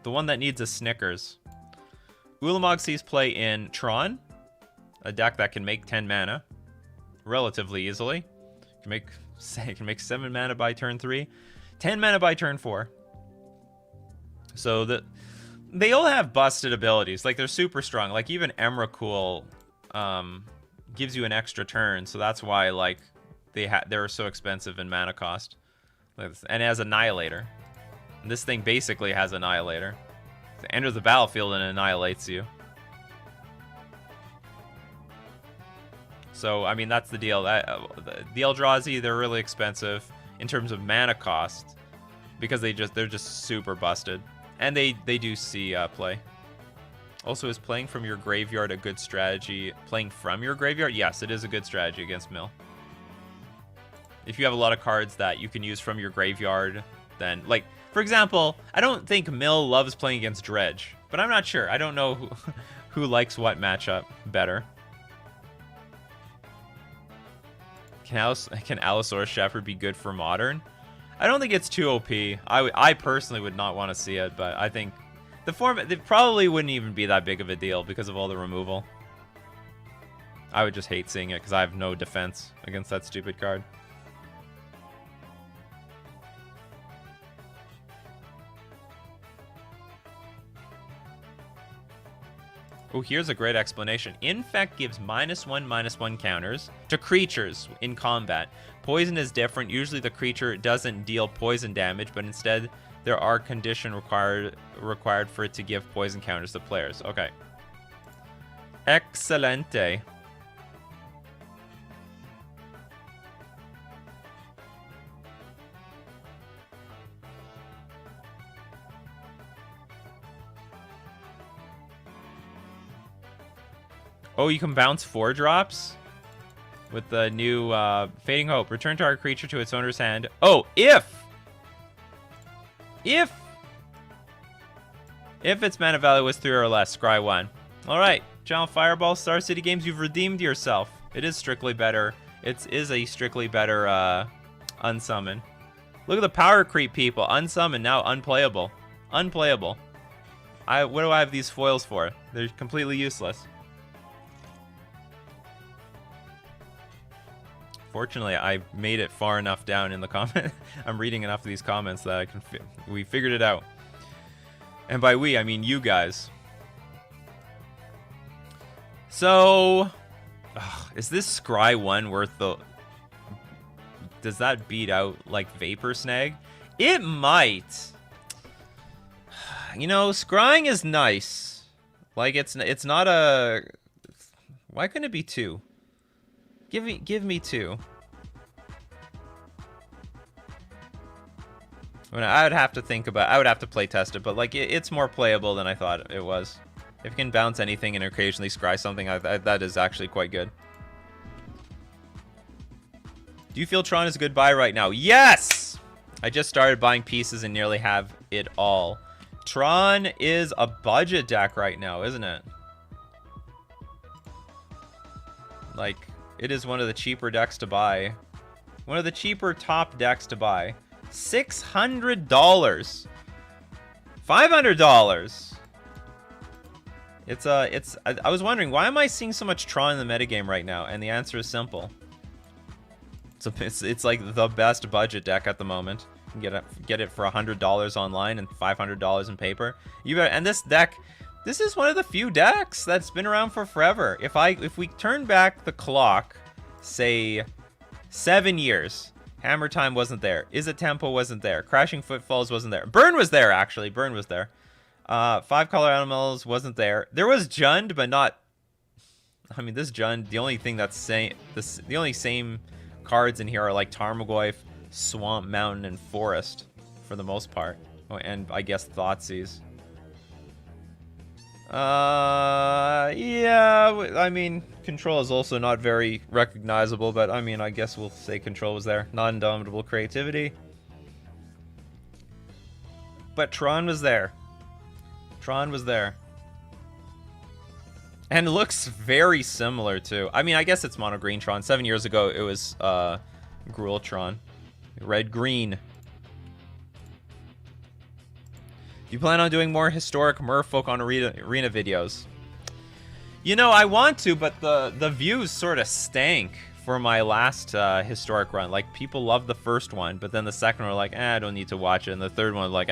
The one that needs a Snickers. Ulamog sees play in Tron, a deck that can make 10 mana relatively easily. Can make 7 mana by turn 3, 10 mana by turn 4. So they all have busted abilities. Like, they're super strong. Like, even Emrakul gives you an extra turn, so that's why, like, they're so expensive in mana cost. And it has Annihilator. And this thing basically has Annihilator. It enters the battlefield and annihilates you. So, I mean, that's the deal. The Eldrazi, they're really expensive in terms of mana cost because they're just super busted. And they do see play. Also, is playing from your graveyard a good strategy? Playing from your graveyard? Yes, it is a good strategy against mill. If you have a lot of cards that you can use from your graveyard, then, like, for example, I don't think mill loves playing against Dredge, but I'm not sure. I don't know who likes what matchup better. Can Allosaurus Shepherd be good for Modern? I don't think it's too OP. I personally would not want to see it, but I think the format, it probably wouldn't even be that big of a deal because of all the removal. I would just hate seeing it because I have no defense against that stupid card. Oh, here's a great explanation. Infect gives -1/-1 counters to creatures in combat. Poison is different. Usually the creature doesn't deal poison damage, but instead there are conditions required for it to give poison counters to players. Okay. Excelente. Oh, you can bounce 4-drops with the new Fading Hope. Return target creature to its owner's hand. Oh, if its mana value was 3 or less, scry 1. All right, Channel Fireball, Star City Games, you've redeemed yourself. It is strictly better. It is a strictly better unsummon. Look at the power creep, people. Unsummon, now unplayable. Unplayable. What do I have these foils for? They're completely useless. Fortunately, I made it far enough down in the comment. I'm reading enough of these comments that I can. We figured it out. And by we, I mean you guys. So, is this Scry 1 worth the... Does that beat out, like, Vapor Snag? It might. You know, scrying is nice. Like, it's not a... Why couldn't it be 2? Give me 2. I mean, I would have to think about... I would have to play test it, but, like, it's more playable than I thought it was. If you can bounce anything and occasionally scry something, that is actually quite good. Do you feel Tron is a good buy right now? Yes! I just started buying pieces and nearly have it all. Tron is a budget deck right now, isn't it? Like, it is one of the cheaper decks to buy. One of the cheaper top decks to buy. $600. $500. I was wondering, why am I seeing so much Tron in the metagame right now? And the answer is simple. It's like the best budget deck at the moment. You can get it for $100 online and $500 in paper. And this deck, this is one of the few decks that's been around for forever. If we turn back the clock, say 7 years, Hammer Time wasn't there. Is It Tempo wasn't there. Crashing Footfalls wasn't there. Burn was there, actually. Burn was there. 5-color Animals wasn't there. There was Jund, but not... I mean, this Jund, the only thing that's the only same cards in here are like Tarmogoyf, Swamp, Mountain, and Forest, for the most part. Oh, and I guess Thoughtseize. Yeah, I mean, Control is also not very recognizable, but I mean, I guess we'll say Control was there. Non-indomitable Creativity. But Tron was there. Tron was there. And it looks very similar to... I mean, I guess it's Mono Green Tron. 7 years ago, it was Gruul Tron. Red-green. You plan on doing more historic Merfolk on arena videos? You know, I want to, but the views sort of stank for my last historic run. Like, people loved the first one, but then the second one were like, I don't need to watch it. And the third one was like,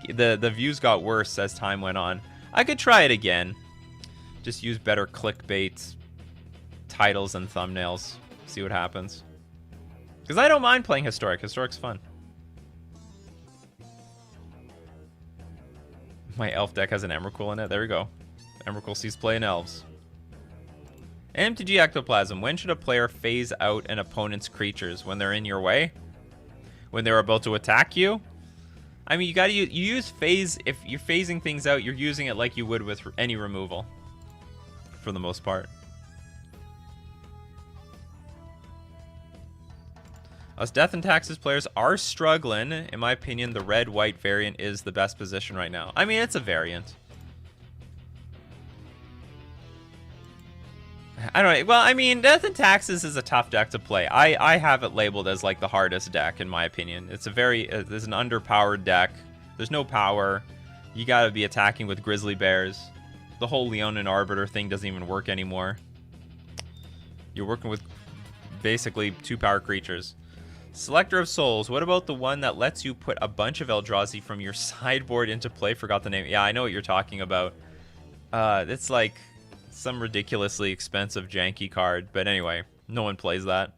the views got worse as time went on. I could try it again. Just use better clickbait titles and thumbnails. See what happens. Because I don't mind playing Historic. Historic's fun. My elf deck has an Emrakul in it. There we go. Emrakul sees play in elves. MTG Ectoplasm. When should a player phase out an opponent's creatures? When they're in your way? When they're about to attack you? I mean, you use phase. If you're phasing things out, you're using it like you would with any removal. For the most part. Us Death and Taxes players are struggling. In my opinion, the red-white variant is the best position right now. I mean, it's a variant. I don't know. Well, I mean, Death and Taxes is a tough deck to play. I have it labeled as like the hardest deck, in my opinion. It's there's an underpowered deck. There's no power. You gotta be attacking with Grizzly Bears. The whole Leonin Arbiter thing doesn't even work anymore. You're working with basically 2-power creatures. Selector of Souls. What about the one that lets you put a bunch of Eldrazi from your sideboard into play? Forgot the name. Yeah, I know what you're talking about. It's like some ridiculously expensive janky card, but anyway, no one plays that.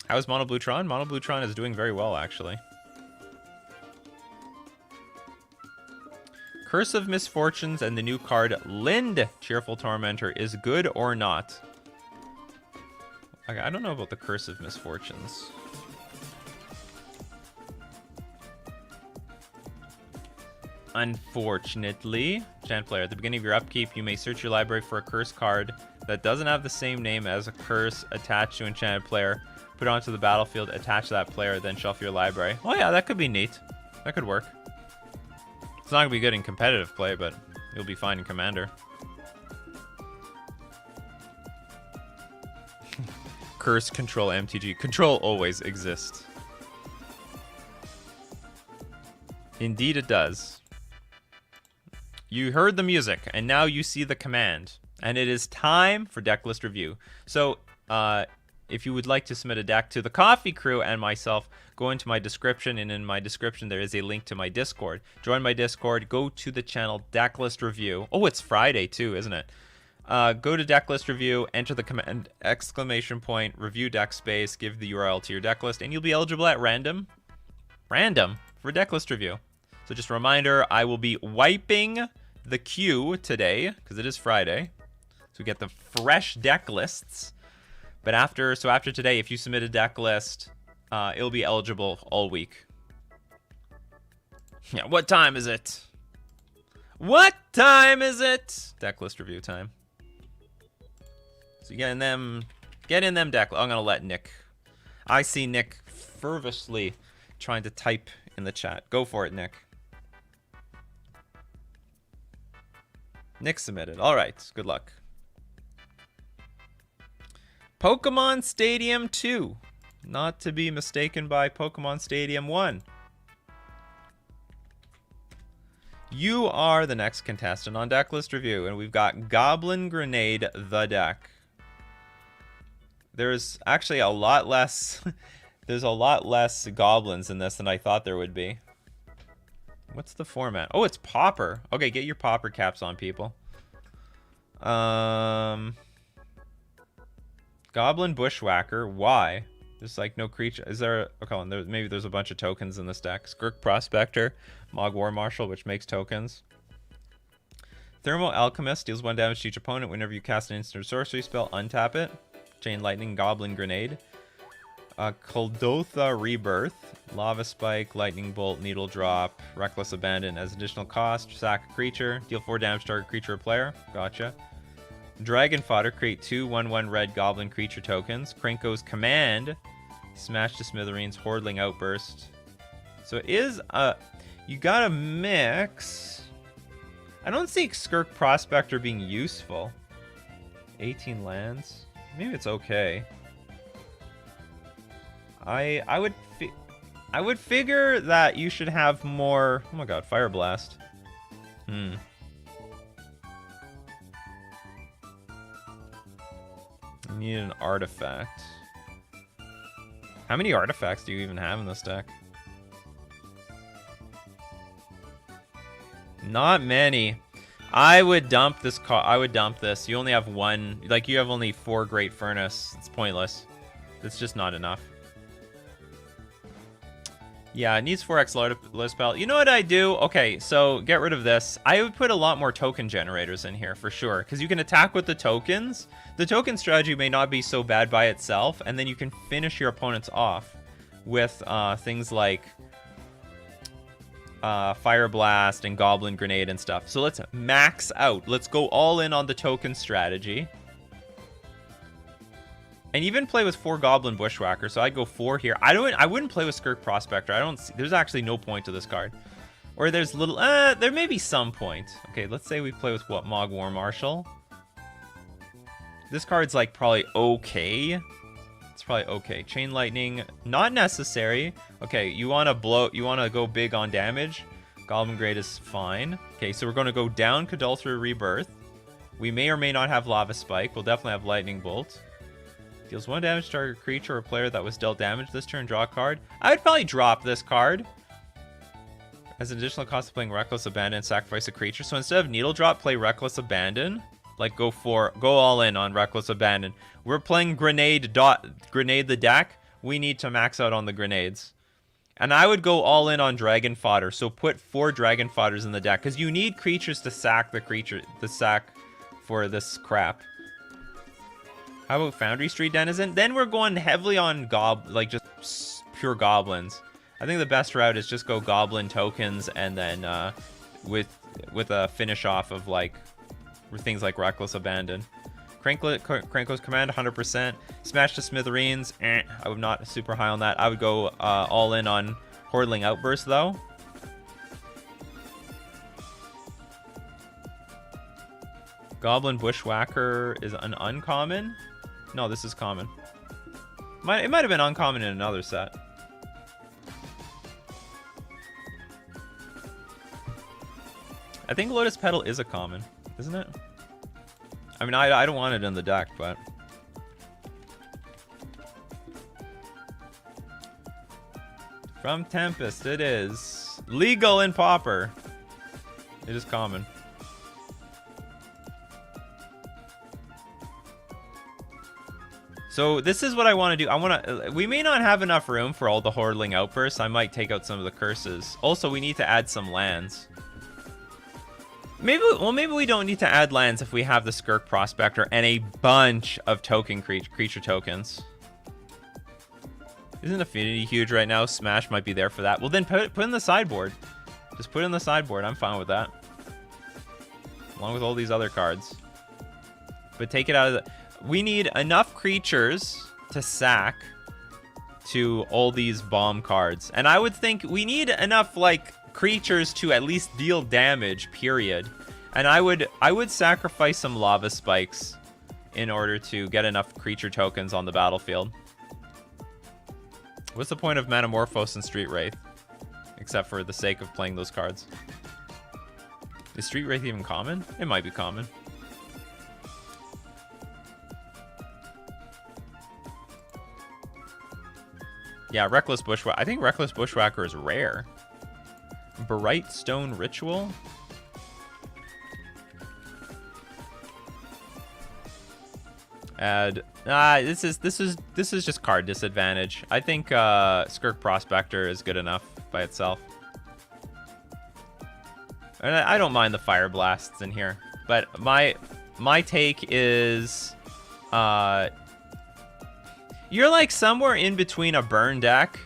How is Mono Bluetron? Mono Bluetron is doing very well, actually. Curse of Misfortunes and the new card Lind, Cheerful Tormentor, is good or not? I don't know about the Curse of Misfortunes. Unfortunately, Chant Player, at the beginning of your upkeep, you may search your library for a curse card that doesn't have the same name as a curse attached to Enchanted Player. Put it onto the battlefield, attach that player, then shuffle your library. Oh yeah, that could be neat. That could work. It's not going to be good in competitive play, but you'll be fine in Commander. Curse, control, MTG. Control always exists. Indeed it does. You heard the music, and now you see the command. And it is time for Decklist review. So, if you would like to submit a deck to the Coffee Crew and myself, go into my description, and in my description there is a link to my Discord. Join my Discord, go to the channel Decklist Review. Oh, it's Friday too, isn't it? Go to Decklist Review, enter the command !, review deck space, give the URL to your decklist, and you'll be eligible at random for Decklist Review. So just a reminder, I will be wiping the queue today, because it is Friday. So we get the fresh deck lists. But after today, if you submit a deck list, it'll be eligible all week. Yeah, what time is it? What time is it? Deck list review time. So get in them deck. I'm gonna let Nick. I see Nick fervently trying to type in the chat. Go for it, Nick. Nick submitted. All right, good luck. Pokemon Stadium 2. Not to be mistaken by Pokemon Stadium 1. You are the next contestant on Decklist Review, and we've got Goblin Grenade the deck. There's actually a lot less there's a lot less goblins in this than I thought there would be. What's the format? Oh, it's Pauper. Okay, get your Pauper caps on, people. Goblin Bushwhacker. Why? There's like no creature. Is there? Okay, maybe there's a bunch of tokens in this deck. Skirk Prospector, Mog War Marshal, which makes tokens. Thermal Alchemist deals 1 damage to each opponent whenever you cast an instant or sorcery spell. Untap it. Chain Lightning, Goblin Grenade. Kuldotha Rebirth, Lava Spike, Lightning Bolt, Needle Drop, Reckless Abandon as additional cost. Sack a creature, deal 4 damage to target creature or player. Gotcha. Dragon Fodder, create 2 1/1 red goblin creature tokens. Krenko's Command, smash to smithereens, Hordling Outburst. So it is you gotta mix. I don't see Skirk Prospector being useful. 18 lands. Maybe it's okay. I would figure that you should have more. Oh my god, Fire Blast. You need an artifact. How many artifacts do you even have in this deck? Not many. I would dump this. I would dump this. You only have one. Like, you have only 4 Great Furnace. It's pointless. It's just not enough. Yeah, it needs 4x load spell. You know what I do? Okay, so get rid of this. I would put a lot more token generators in here for sure, because you can attack with the tokens. The token strategy may not be so bad by itself, and then you can finish your opponents off with things like Fire Blast and Goblin Grenade and stuff. So let's max out. Let's go all in on the token strategy. And even play with 4 Goblin Bushwhacker, so I'd go 4 here. I wouldn't play with Skirk Prospector. I don't see, there's actually no point to this card. Or there's little, there may be some point. Okay, let's say we play with what, Mog War Marshal. This card's like probably okay. It's probably okay. Chain Lightning, not necessary. Okay, you want to go big on damage. Goblin Grenade is fine. Okay, so we're going to go down Kuldotha Rebirth. We may or may not have Lava Spike. We'll definitely have Lightning Bolt. Deals 1 damage to target creature or player that was dealt damage this turn. Draw a card. I would probably drop this card. Has an additional cost of playing Reckless Abandon and sacrifice a creature. So instead of Needle Drop, play Reckless Abandon. Like, go all in on Reckless Abandon. We're playing Grenade the deck. We need to max out on the grenades. And I would go all in on Dragon Fodder. So put 4 Dragon Fodders in the deck. Because you need creatures to sack the sack for this crap. How about Foundry Street Denizen? Then we're going heavily on just pure goblins. I think the best route is just go goblin tokens and then with a finish off of like things like Reckless Abandon. Cranko's Command 100%. Smash to Smithereens. I would not super high on that. I would go all in on Hordling Outburst though. Goblin Bushwhacker is an uncommon. No, this is common. It might have been uncommon in another set. I think Lotus Petal is a common, isn't it? I mean, I don't want it in the deck, but... From Tempest, it is. Legal in Pauper. It is common. So this is what I want to do. We may not have enough room for all the Hordling Outbursts. I might take out some of the curses. Also, we need to add some lands. Maybe we don't need to add lands if we have the Skirk Prospector and a bunch of creature tokens. Isn't Affinity huge right now? Smash might be there for that. Well, then put in the sideboard. Just put in the sideboard. I'm fine with that. Along with all these other cards. But take it out of the... We need enough creatures to sack to all these bomb cards. And I would think we need enough, like... creatures to at least deal damage, period. And I would sacrifice some lava spikes in order to get enough creature tokens on the battlefield. What's the point of Metamorphose and Street Wraith? Except for the sake of playing those cards. Is Street Wraith even common? It might be common. Yeah, Reckless Bushwhacker. I think Reckless Bushwhacker is rare. Bright Stone Ritual. Add. This is just card disadvantage. I think Skirk Prospector is good enough by itself. And I don't mind the Fire Blasts in here, but my take is you're like somewhere in between a burn deck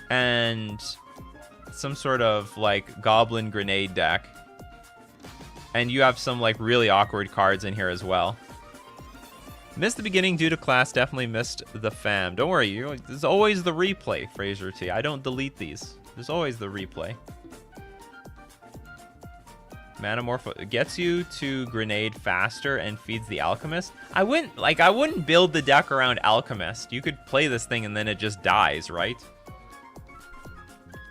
and some sort of like Goblin Grenade deck. And you have some like really awkward cards in here as well. Missed the beginning due to class, definitely missed the fam. Don't worry, there's always the replay, Fraser T. I don't delete these. There's always the replay. Manamorpho gets you to grenade faster and feeds the Alchemist. I wouldn't build the deck around Alchemist. You could play this thing and then it just dies, right?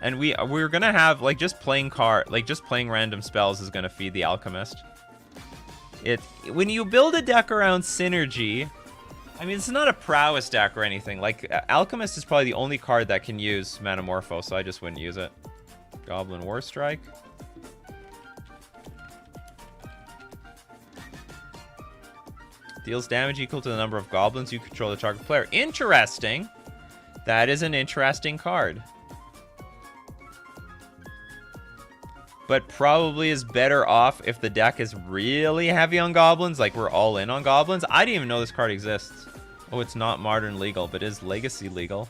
And we're gonna have like just playing random spells is gonna feed the Alchemist. When you build a deck around synergy, I mean, it's not a prowess deck or anything. Like Alchemist is probably the only card that can use Manamorpho, so I just wouldn't use it. Goblin Warstrike. Deals damage equal to the number of goblins you control the target player. Interesting. That is an interesting card. But probably is better off if the deck is really heavy on goblins, like we're all in on goblins. I didn't even know this card exists. Oh, it's not Modern legal, but it is Legacy legal.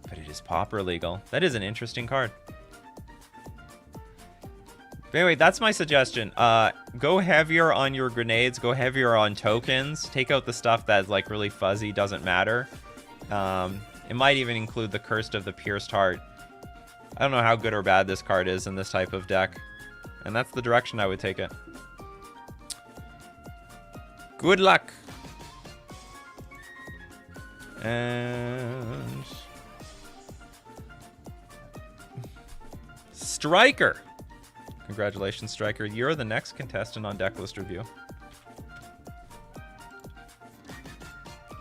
But it is Pauper legal. That is an interesting card. But anyway, that's my suggestion. Go heavier on your grenades. Go heavier on tokens. Take out the stuff that's like really fuzzy, doesn't matter. It might even include the Curse of the Pierced Heart. I don't know how good or bad this card is in this type of deck. And that's the direction I would take it. Good luck. And... Striker. Congratulations, Striker. You're the next contestant on Decklist Review.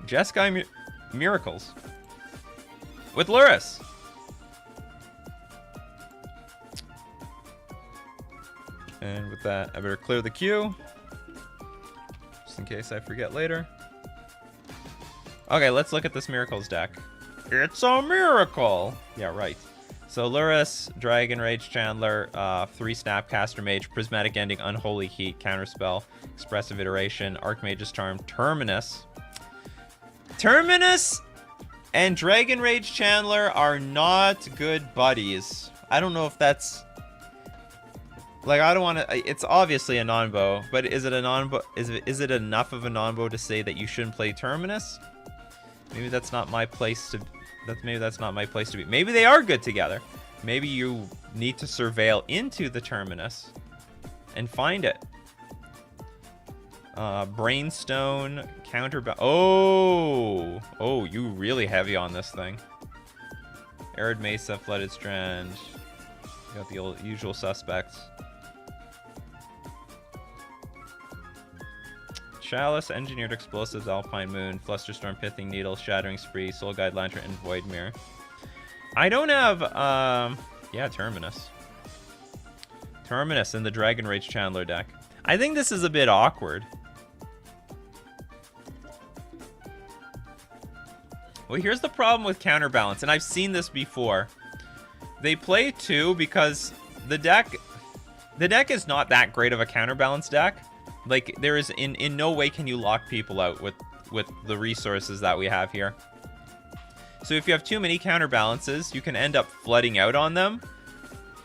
Jeskai Miracles. With Luris. And with that, I better clear the queue. Just in case I forget later. Okay, let's look at this Miracles deck. It's a miracle! Yeah, right. So Lurrus, Dragon Rage Chandler, 3 Snapcaster Mage, Prismatic Ending, Unholy Heat, Counterspell, Expressive Iteration, Archmage's Charm, Terminus. Terminus and Dragon Rage Chandler are not good buddies. I don't know if that's... Like, I don't want to... It's obviously a non-bow, but is it a non-bow? Is it enough of a non-bow to say that you shouldn't play Terminus? Maybe that's not my place to... Maybe that's not my place to be. Maybe they are good together. Maybe you need to surveil into the Terminus and find it. Brainstone, counterbalance. Oh, you really heavy on this thing. Arid Mesa, Flooded Strand. You got the usual suspects. Chalice, Engineered Explosives, Alpine Moon, Flusterstorm, Pithing Needle, Shattering Spree, Soul Guide Lantern, and Void Mirror. I don't have, yeah, Terminus. Terminus in the Dragon Rage Chandler deck. I think this is a bit awkward. Well, here's the problem with Counterbalance, and I've seen this before. They play 2 because the deck is not that great of a Counterbalance deck. Like, there is in no way can you lock people out with the resources that we have here. So if you have too many counterbalances, you can end up flooding out on them,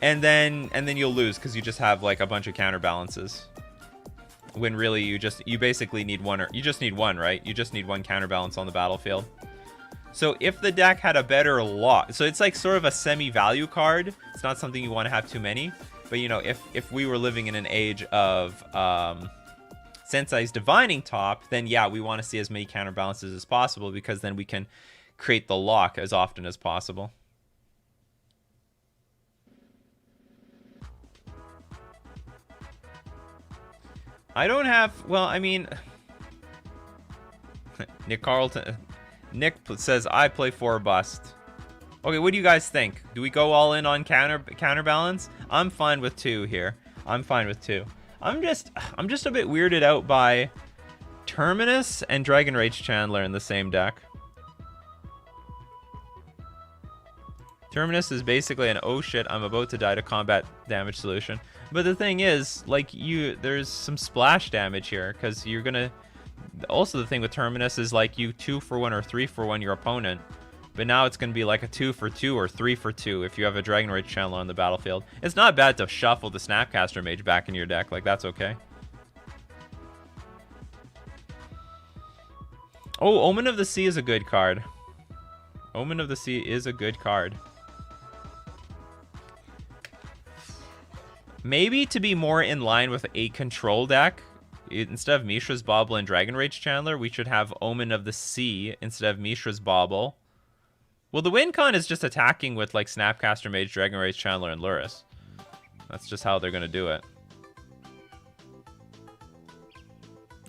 and then you'll lose because you just have like a bunch of counterbalances. When really you basically need one, or you just need one, right? You just need one counterbalance on the battlefield. So if the deck had a better lock, so it's like sort of a semi-value card. It's not something you want to have too many, but you know, if we were living in an age of Sensei's Divining Top, then yeah, we want to see as many counterbalances as possible because then we can create the lock as often as possible. I don't have, well, I mean, Nick says, I play 4 bust. Okay, what do you guys think? Do we go all in on counterbalance? I'm fine with 2 here. I'm fine with 2. I'm just a bit weirded out by Terminus and Dragon Rage Chandler in the same deck. Terminus is basically an oh shit, I'm about to die to combat damage solution. But the thing is, like, there's some splash damage here, because you're gonna... Also, the thing with Terminus is, like, you 2-for-1 or 3-for-1 your opponent. But now it's going to be like a 2-for-2 or 3-for-2 if you have a Dragon Rage Chandler on the battlefield. It's not bad to shuffle the Snapcaster Mage back in your deck. Like, that's okay. Oh, Omen of the Sea is a good card. Omen of the Sea is a good card. Maybe to be more in line with a control deck, instead of Mishra's Bauble and Dragon Rage Chandler, we should have Omen of the Sea instead of Mishra's Bauble. Well, the win con is just attacking with, like, Snapcaster Mage, Dragon Rage Chandler, and Lurrus. That's just how they're going to do it.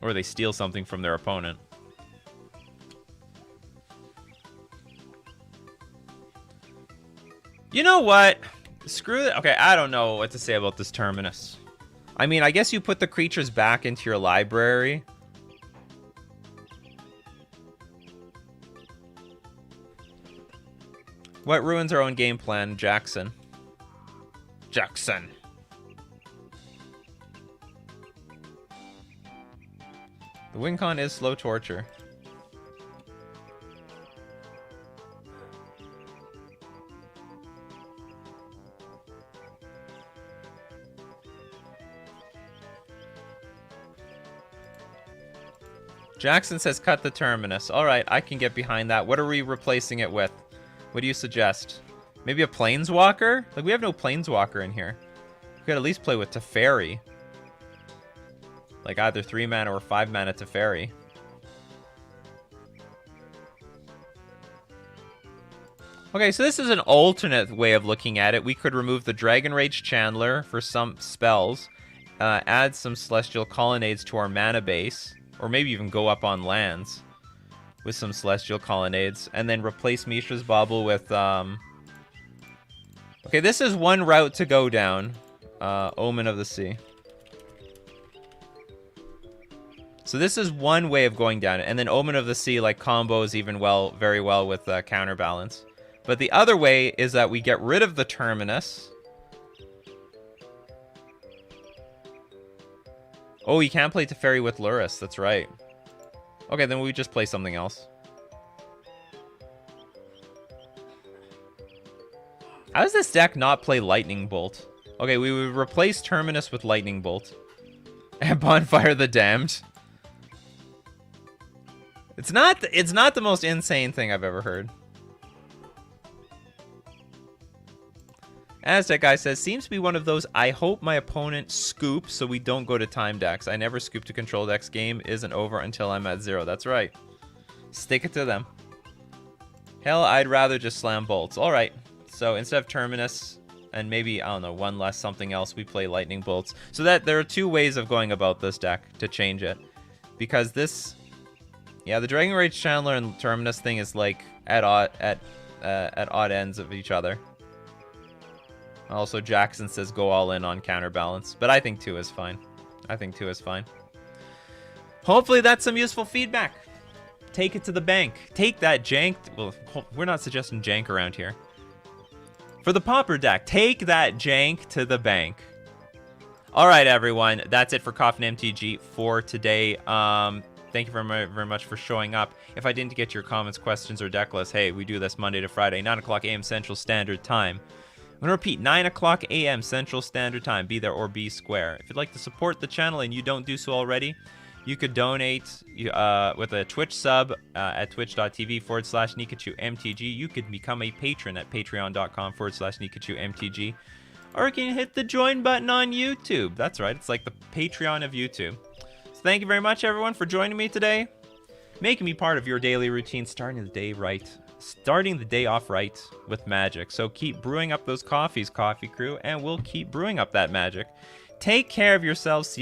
Or they steal something from their opponent. You know what? Screw it. Okay, I don't know what to say about this Terminus. I mean, I guess you put the creatures back into your library. What ruins our own game plan? Jackson. Jackson. The win con is slow torture. Jackson says cut the Terminus. Alright, I can get behind that. What are we replacing it with? What do you suggest? Maybe a Planeswalker? Like, we have no Planeswalker in here. We could at least play with Teferi. Like, either 3 mana or 5 mana Teferi. Okay, so this is an alternate way of looking at it. We could remove the Dragon Rage Chandler for some spells. Add some Celestial Colonnades to our mana base. Or maybe even go up on lands with some Celestial Colonnades, and then replace Mishra's Bauble with, Okay, this is one route to go down. Omen of the Sea. So this is one way of going down it. And then Omen of the Sea like combos even very well with Counterbalance. But the other way is that we get rid of the Terminus. Oh, you can't play Teferi with Lurrus. That's right. Okay, then we just play something else. How does this deck not play Lightning Bolt? Okay, we would replace Terminus with Lightning Bolt. And Bonfire the Damned. It's not the most insane thing I've ever heard. Aztec Guy says, seems to be one of those I hope my opponent scoops so we don't go to time decks. I never scoop to control decks. Game isn't over until I'm at 0. That's right. Stick it to them. Hell, I'd rather just slam bolts. Alright. So instead of Terminus and maybe, I don't know, one less something else, we play Lightning Bolts. So that there are two ways of going about this deck to change it. Because this... Yeah, the Dragon Rage Chandler and Terminus thing is like at odd ends of each other. Also, Jackson says go all in on Counterbalance. But I think 2 is fine. I think 2 is fine. Hopefully that's some useful feedback. Take it to the bank. Take that jank... Well, we're not suggesting jank around here. For the Pauper deck, take that jank to the bank. All right, everyone. That's it for Coffee and MTG for today. Thank you very much for showing up. If I didn't get your comments, questions, or deck lists, hey, we do this Monday to Friday, 9 o'clock a.m. Central Standard Time. I'm going to repeat, 9 o'clock a.m. Central Standard Time. Be there or be square. If you'd like to support the channel and you don't do so already, you could donate with a Twitch sub at twitch.tv/NikachuMTG. You could become a patron at patreon.com/NikachuMTG. Or you can hit the join button on YouTube. That's right, it's like the Patreon of YouTube. So thank you very much, everyone, for joining me today. Making me part of your daily routine, starting the day right. Starting the day off right with magic. So keep brewing up those coffees, Coffee Crew, and we'll keep brewing up that magic. Take care of yourselves.